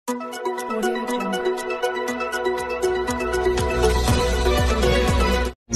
से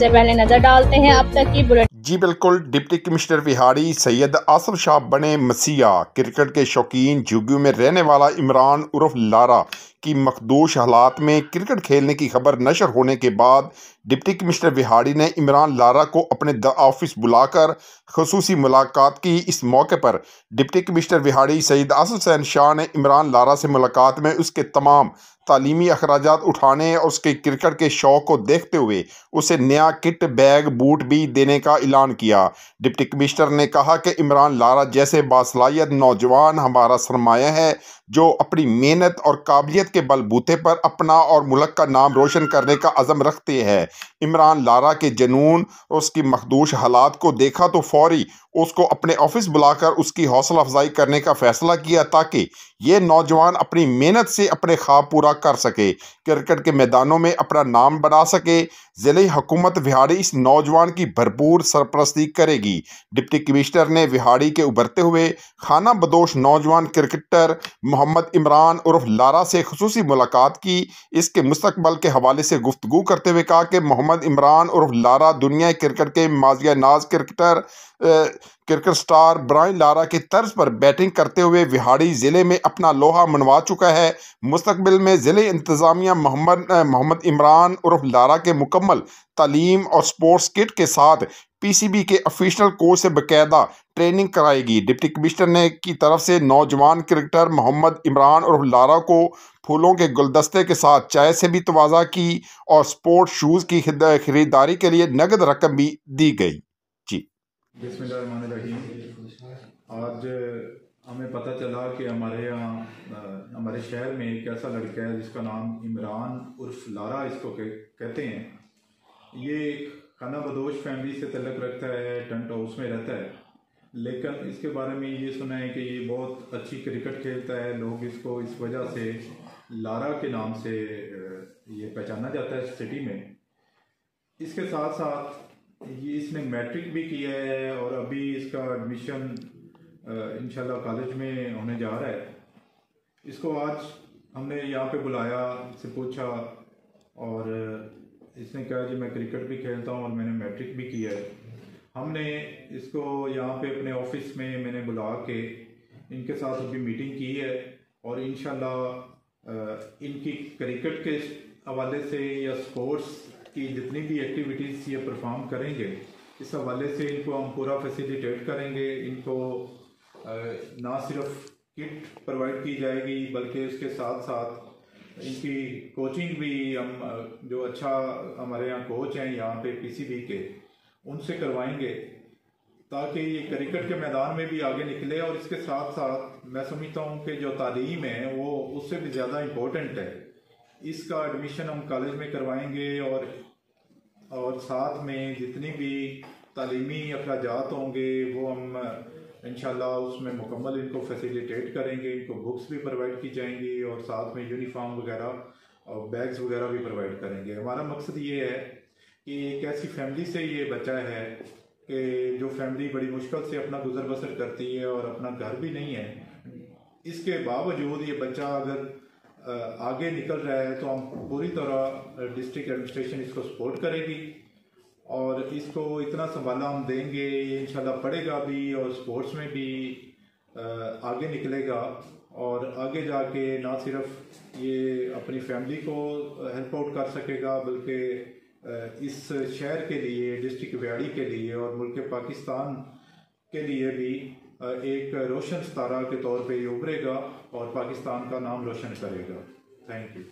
पहले नजर डालते हैं अब तक की बुलेटिन। जी बिल्कुल, डिप्टी कमिश्नर विहाड़ी सैयद आसफ शाह बने मसीहा। क्रिकेट के शौकीन झुग्गी में रहने वाला इमरान उर्फ लारा की मखदूश हालात में क्रिकेट खेलने की खबर नशर होने के बाद डिप्टी कमिश्नर विहाड़ी ने इमरान लारा को अपने ऑफिस बुलाकर खसूसी मुलाकात की। इस मौके पर डिप्टी कमिश्नर विहाड़ी सैयद आसफ शाह ने इमरान लारा से मुलाकात में उसके तमाम तालीमी अखराजात उठाने और उसके क्रिकेट के शौक़ को देखते हुए उसे नया किट, बैग, बूट भी देने का ऐलान किया। डिप्टी कमिश्नर ने कहा कि इमरान लारा जैसे बासलाहियत नौजवान हमारा सरमाया है, जो अपनी मेहनत और काबिलियत के बलबूते पर अपना और मुल्क का नाम रोशन करने का अज़म रखते हैं। इमरान लारा के जुनून और उसकी मखदूश हालात को देखा तो फौरी उसको अपने ऑफिस बुलाकर उसकी हौसला अफजाई करने का फैसला किया, ताकि ये नौजवान अपनी मेहनत से अपने ख्वाब पूरा कर सके, क्रिकेट के मैदानों में अपना नाम बना सके। ज़िले हुकूमत विहाड़ी इस नौजवान की भरपूर सरपरस्ती करेगी। डिप्टी कमिश्नर ने विहाड़ी के उभरते हुए खाना बदोश नौजवान क्रिकेटर मोहम्मद इमरान उर्फ लारा से खुसूसी मुलाकात की। इसके मुस्तकबल के हवाले से गुफ्तगू करते हुए कहा कि मोहम्मद इमरान उर्फ लारा दुनिया क्रिकेट के माजिया नाज क्रिकेट स्टार ब्रायन लारा की तर्ज पर बैटिंग करते हुए विहाड़ी ज़िले में अपना लोहा मनवा चुका है। मुस्तकबिल में ज़िले इंतज़ामिया मोहम्मद इमरान उर्फ लारा के मुकम्मल तालीम और स्पोर्ट्स किट के साथ पीसीबी के ऑफिशियल कोच से बाकायदा ट्रेनिंग कराएगी। डिप्टी कमिश्नर ने की तरफ से नौजवान क्रिकेटर मोहम्मद इमरान उर्फ लारा को फूलों के गुलदस्ते के साथ चाय से भी तवाज़ा की और स्पोर्ट्स शूज़ की खरीदारी के लिए नगद रकम भी दी गई। जी बिस्मिल्लाहिर्रहमानिर्रहीम। आज हमें पता चला कि हमारे यहाँ हमारे शहर में एक ऐसा लड़का है जिसका नाम इमरान उर्फ लारा इसको कहते हैं। ये एक खाना बदोश फैमिली से तल्लुक़ रखता है, टेंट हाउस में रहता है, लेकिन इसके बारे में ये सुना है कि ये बहुत अच्छी क्रिकेट खेलता है। लोग इसको इस वजह से लारा के नाम से ये पहचाना जाता है सिटी में। इसके साथ साथ ये इसने मैट्रिक भी किया है और अभी इसका एडमिशन इंशाल्लाह कॉलेज में होने जा रहा है। इसको आज हमने यहाँ पे बुलाया, इससे पूछा और इसने कहा जी मैं क्रिकेट भी खेलता हूँ और मैंने मैट्रिक भी किया है। हमने इसको यहाँ पे अपने ऑफिस में मैंने बुला के इनके साथ अभी मीटिंग की है और इंशाल्लाह इनकी क्रिकेट के हवाले से या स्पोर्ट्स की जितनी भी एक्टिविटीज़ ये परफॉर्म करेंगे, इस हवाले से इनको हम पूरा फैसिलिटेट करेंगे। इनको ना सिर्फ किट प्रोवाइड की जाएगी बल्कि उसके साथ साथ इनकी कोचिंग भी हम जो अच्छा हमारे यहाँ कोच हैं यहाँ पे पीसीबी के, उनसे करवाएंगे ताकि ये क्रिकेट के मैदान में भी आगे निकले। और इसके साथ साथ मैं समझता हूँ कि जो तालीम है वो उससे भी ज़्यादा इम्पोर्टेंट है। इसका एडमिशन हम कॉलेज में करवाएंगे और साथ में जितनी भी तालीमी अखराजात होंगे वो हम इंशाल्लाह उसमें मुकम्मल इनको फैसिलिटेट करेंगे। इनको बुक्स भी प्रोवाइड की जाएंगी और साथ में यूनिफॉर्म वगैरह और बैग्स वगैरह भी प्रोवाइड करेंगे। हमारा मकसद ये है कि एक ऐसी फैमिली से ये बच्चा है कि जो फैमिली बड़ी मुश्किल से अपना गुजर बसर करती है और अपना घर भी नहीं है, इसके बावजूद ये बच्चा अगर आगे निकल रहा है तो हम पूरी तरह डिस्ट्रिक्ट एडमिनिस्ट्रेशन इसको सपोर्ट करेगी और इसको इतना संभाला हम देंगे। ये इंशाल्लाह पढ़ेगा भी और स्पोर्ट्स में भी आगे निकलेगा और आगे जाके ना सिर्फ ये अपनी फैमिली को हेल्प आउट कर सकेगा बल्कि इस शहर के लिए, डिस्ट्रिक्ट विहाड़ी के लिए और मुल्क पाकिस्तान के लिए भी एक रोशन सितारा के तौर पे ये उभरेगा और पाकिस्तान का नाम रोशन करेगा। Thank you.